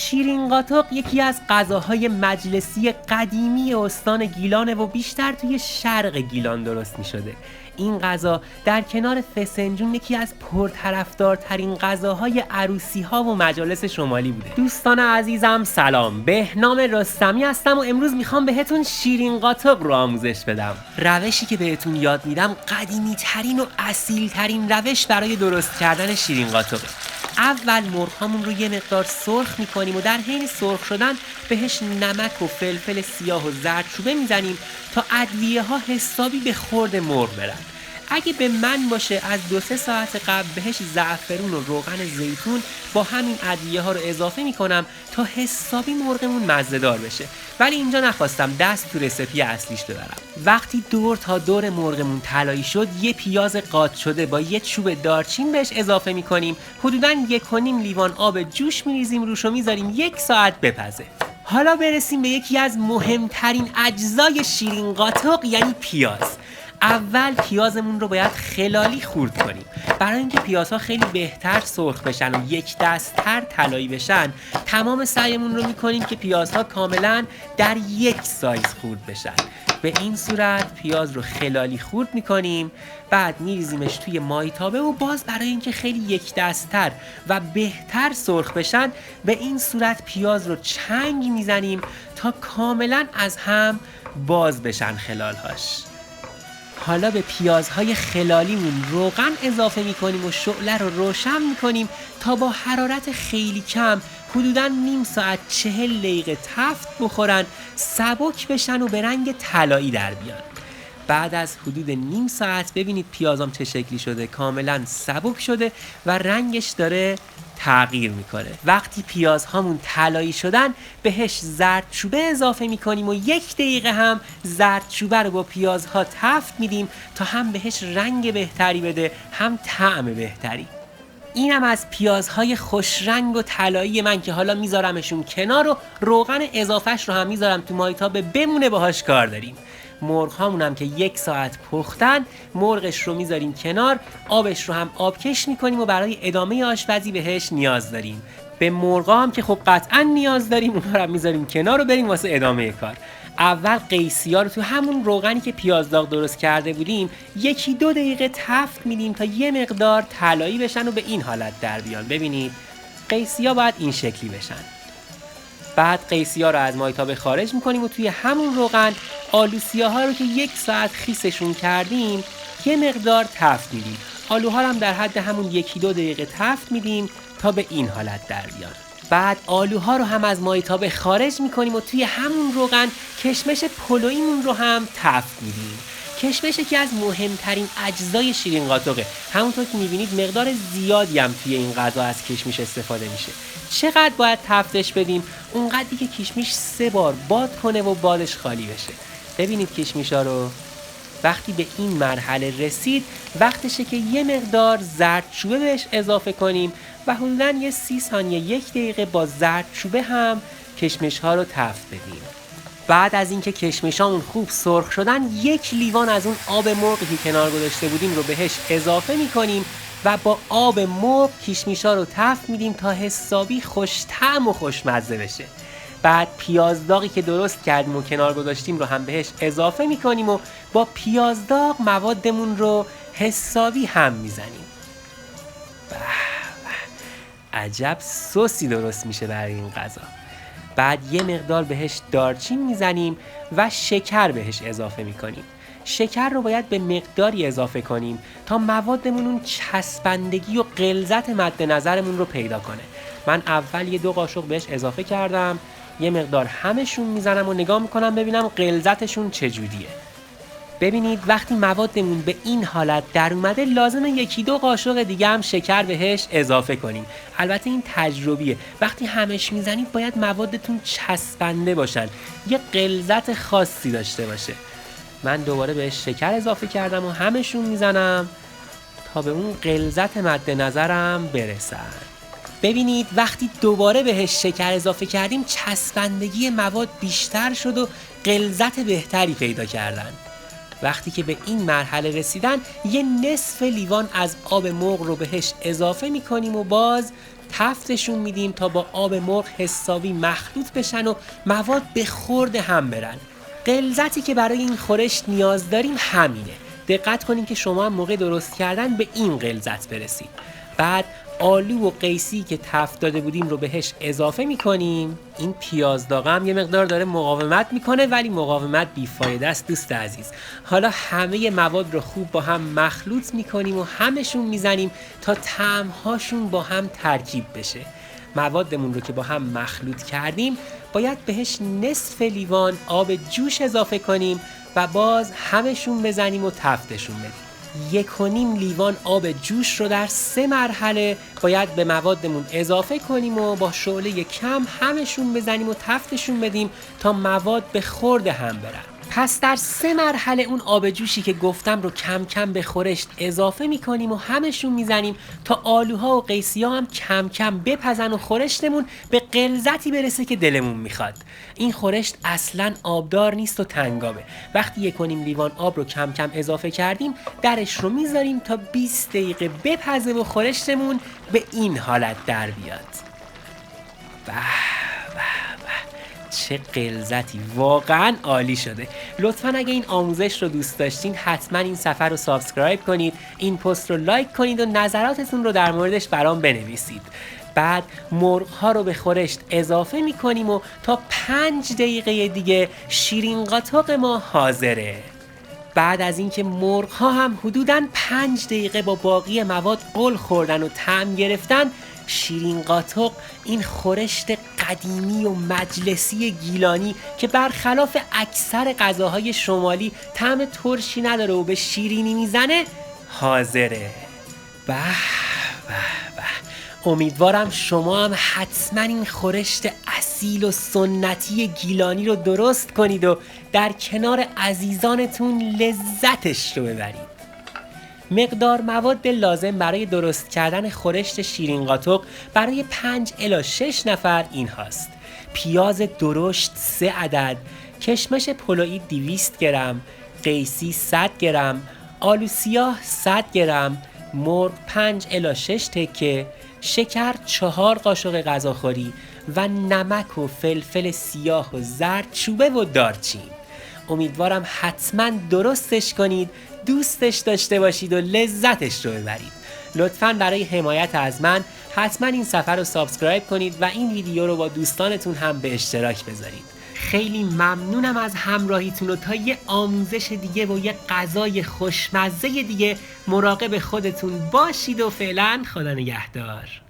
شیرین قاتق یکی از غذاهای مجلسی قدیمی استان گیلانه و بیشتر توی شرق گیلان درست می شده. این غذا در کنار فسنجون یکی از پرطرفدارترین غذاهای عروسی ها و مجالس شمالی بوده. دوستان عزیزم سلام، بهنام رستمی هستم و امروز میخوام بهتون شیرین قاتق رو آموزش بدم. روشی که بهتون یاد میدم قدیمی ترین و اصیل ترین روش برای درست کردن شیرین قاتقه. اول مرغ‌هامون رو یه مقدار سرخ میکنیم و در حین سرخ شدن بهش نمک و فلفل سیاه و زردچوبه میزنیم تا ادویه ها حسابی به خورد مرغ برن. اگه به من باشه از 2-3 ساعت قبل بهش زعفرون و روغن زیتون با همین ادویه ها رو اضافه میکنم تا حسابی مرغمون مزه‌دار بشه. ولی اینجا نخواستم دست تو رسیپی اصلیش ببرم. وقتی دور تا دور مرغمون طلایی شد یه پیاز قاط شده با یه چوب دارچین بهش اضافه میکنیم. حدوداً 1.5 لیوان آب جوش میریزیم روش و میذاریم 1 ساعت بپزه. حالا برسیم به یکی از مهمترین اجزای شیرین قاتق یعنی پیاز. اول پیازمون رو باید خلالی خورد کنیم. برای اینکه پیازها خیلی بهتر سرخ بشن و یک دست‌تر طلایی بشن تمام سعیمون رو میکنیم که پیازها کاملا در یک سایز خورد بشن. به این صورت پیاز رو خلالی خورد میکنیم، بعد میریزیمش توی مایتابه و باز برای اینکه خیلی یک دست‌تر و بهتر سرخ بشن به این صورت پیاز رو چنگ میزنیم تا کاملا از هم باز بشن خلالهاش. حالا به پیازهای خلالیمون روغن اضافه میکنیم و شعله رو روشن میکنیم تا با حرارت خیلی کم حدوداً نیم ساعت 40 دقیقه تفت بخورن، سبک بشن و به رنگ طلایی در بیان. بعد از حدود نیم ساعت ببینید پیازام چه شکلی شده، کاملا سبک شده و رنگش داره تغییر میکنه. وقتی پیازهامون طلایی شدن بهش زردچوبه اضافه میکنیم و 1 دقیقه هم زردچوبه رو با پیازها تفت میدیم تا هم بهش رنگ بهتری بده هم طعم بهتری. اینم از پیازهای خوش رنگ و طلایی من که حالا میذارمشون کنار و روغن اضافهش رو هم میذارم تو مایتابه بمونه باهاش کار داریم. مرغ هامون هم که 1 ساعت پختن مرغش رو میذاریم کنار، آبش رو هم آبکش میکنیم و برای ادامه آشپزی بهش نیاز داریم. به مرغ هم که خب قطعا نیاز داریم اونها رو میذاریم کنار و بریم واسه ادامه کار. اول قیسی‌ها رو تو همون روغنی که پیاز داغ درست کرده بودیم 1-2 دقیقه تفت میدیم تا یه مقدار طلایی بشن و به این حالت در بیان. ببینید قیسی‌ها باید این شکلی بشن. بعد قیسی‌ها رو از مایتابه خارج میکنیم و توی همون روغن آلو سیاها رو که 1 ساعت خیسشون کردیم یه مقدار تفت میدیم. آلوها رو هم در حد همون 1-2 دقیقه تفت میدیم تا به این حالت در بیان. بعد آلوها رو هم از مایتابه خارج میکنیم و توی همون روغن کشمش پلویمون رو هم تفت میدیم. کشمش که از مهمترین اجزای شیرین قاتقه. همونطور که میبینید مقدار زیادی هم توی این غذا از کشمش استفاده میشه. چقدر باید تفتش بدیم؟ اونقدری که کشمش 3 بار باد کنه و بادش خالی بشه. ببینید کشمشا رو. وقتی به این مرحله رسید وقتشه که یه مقدار زردچوبه بهش اضافه کنیم و حدوداً یه 30 ثانیه 1 دقیقه با زردچوبه هم کشمش ها رو تفت بدیم. بعد از اینکه کشمشامون خوب سرخ شدن 1 لیوان از اون آب مرغی که کنار گذاشته بودیم رو بهش اضافه میکنیم و با آب مرغ کشمشا رو تفت میدیم تا حسابی خوش طعم و خوشمزه بشه. بعد پیاز داغی که درست کردیم و کنار گذاشتیم رو هم بهش اضافه میکنیم و با پیاز داغ موادمون رو حسابی هم میزنیم. عجب سوسی درست میشه برای این غذا. بعد یه مقدار بهش دارچین میزنیم و شکر بهش اضافه میکنیم. شکر رو باید به مقداری اضافه کنیم تا موادمون اون چسبندگی و غلظت مد نظرمون رو پیدا کنه. من اول 2 قاشق بهش اضافه کردم، یه مقدار همشون میزنم و نگاه میکنم ببینم غلظتشون چجوریه. ببینید وقتی موادمون به این حالت در اومده لازمه 1-2 قاشق دیگه هم شکر بهش اضافه کنیم. البته این تجربیه، وقتی همش میزنید باید موادتون چسبنده باشن، یه غلظت خاصی داشته باشه. من دوباره بهش شکر اضافه کردم و همشون میزنم تا به اون غلظت مد نظرم برسن. ببینید وقتی دوباره بهش شکر اضافه کردیم چسبندگی مواد بیشتر شد و غلظت بهتری پیدا کردن. وقتی که به این مرحله رسیدن 1/2 لیوان از آب مرغ رو بهش اضافه میکنیم و باز تفتشون میدیم تا با آب مرغ حسابی مخلوط بشن و مواد به خورد هم برن. غلظتی که برای این خورش نیاز داریم همینه. دقت کنین که شما هم موقع درست کردن به این غلظت برسید. بعد آلو و قیسی که تفت داده بودیم رو بهش اضافه میکنیم. این پیاز داغ هم یه مقدار داره مقاومت میکنه ولی مقاومت بیفایده است دوست عزیز. حالا همه مواد رو خوب با هم مخلوط میکنیم و همشون میزنیم تا طعمهاشون با هم ترکیب بشه. موادمون رو که با هم مخلوط کردیم باید بهش نصف لیوان آب جوش اضافه کنیم و باز همشون بزنیم و تفتشون بدیم. 1.5 لیوان آب جوش رو در 3 مرحله باید به موادمون اضافه کنیم و با شعله کم همشون بزنیم و تفتشون بدیم تا مواد به خورد هم برن. پس در 3 مرحله اون آب جوشی که گفتم رو کم کم به خورشت اضافه میکنیم و همشون میزنیم تا آلوها و قیسی ها هم کم کم بپزن و خورشتمون به غلظتی برسه که دلمون میخواد. این خورشت اصلاً آبدار نیست و تنگابه. وقتی 1.5 لیوان آب رو کم کم اضافه کردیم درش رو میذاریم تا 20 دقیقه بپزه و خورشتمون به این حالت در بیاد. چه غلظتی، واقعا عالی شده. لطفاً اگه این آموزش رو دوست داشتین حتما این صفحه رو سابسکرایب کنید، این پست رو لایک کنید و نظراتتون رو در موردش برام بنویسید. بعد مرغ ها رو به خورشت اضافه میکنیم و تا 5 دقیقه دیگه شیرین قاتق ما حاضره. بعد از اینکه مرغ ها هم حدوداً 5 دقیقه با باقی مواد غل خوردن و طعم گرفتن، شیرین قاتق، این خورشت قدیمی و مجلسی گیلانی که برخلاف اکثر غذاهای شمالی طعم ترشی نداره و به شیرینی میزنه، حاضره. به به به، امیدوارم شما هم حتما این خورشت اصیل و سنتی گیلانی رو درست کنید و در کنار عزیزانتون لذتش رو ببرید. مقدار مواد لازم برای درست کردن خورشت شیرین قاتق برای 5 الی 6 نفر این هاست: پیاز درشت 3 عدد، کشمش پلویی 200 گرم، قیسی 100 گرم، آلو سیاه 100 گرم، مرغ 5 الی 6 تکه، شکر 4 قاشق غذاخوری و نمک و فلفل سیاه و زردچوبه و دارچین. امیدوارم حتما درستش کنید، دوستش داشته باشید و لذتش رو ببرید. لطفاً برای حمایت از من حتما این صفحه رو سابسکرایب کنید و این ویدیو رو با دوستانتون هم به اشتراک بذارید. خیلی ممنونم از همراهیتون و تا یه آموزش دیگه و یه غذای خوشمزه دیگه مراقب خودتون باشید و فعلا خدا نگهدار.